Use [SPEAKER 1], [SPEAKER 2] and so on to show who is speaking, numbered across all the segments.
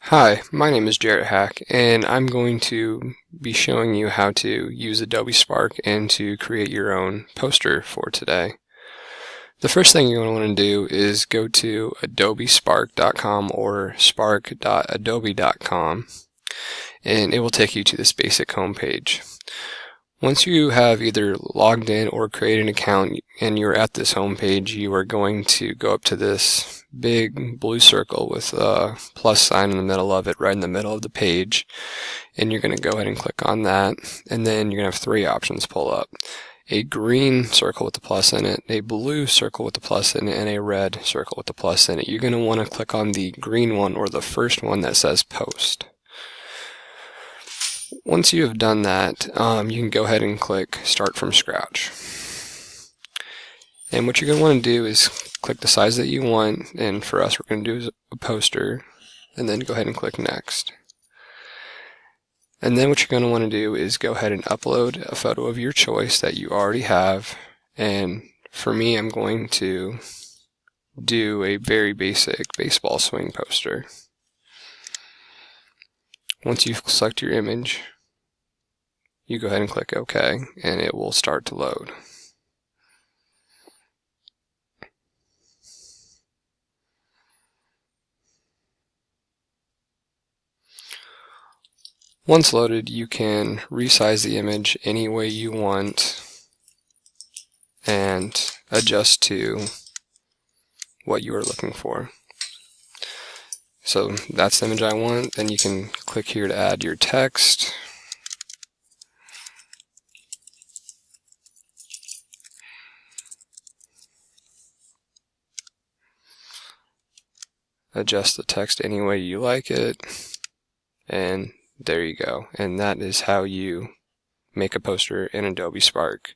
[SPEAKER 1] Hi, my name is Jarrett Hack, and I'm going to be showing you how to use Adobe Spark and to create your own poster for today. The first thing you're going to want to do is go to adobespark.com or spark.adobe.com, and it will take you to this basic home page. Once you have either logged in or created an account and you're at this home page, you are going to go up to this big blue circle with a plus sign in the middle of it, right in the middle of the page, and you're going to go ahead and click on that, and then you're going to have three options pull up. A green circle with the plus in it, a blue circle with the plus in it, and a red circle with the plus in it. You're going to want to click on the green one, or the first one that says Post. Once you have done that, you can go ahead and click Start from Scratch. And what you're going to want to do is click the size that you want, and for us we're going to do a poster, and then go ahead and click Next. And then what you're going to want to do is go ahead and upload a photo of your choice that you already have, and for me I'm going to do a very basic baseball swing poster. Once you select your image, you go ahead and click OK, and it will start to load. Once loaded, you can resize the image any way you want and adjust to what you are looking for. So that's the image I want. Then you can click here to add your text. Adjust the text any way you like it, and there you go. And that is how you make a poster in Adobe Spark.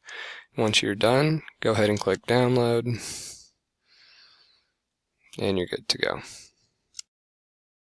[SPEAKER 1] Once you're done, go ahead and click download, and you're good to go.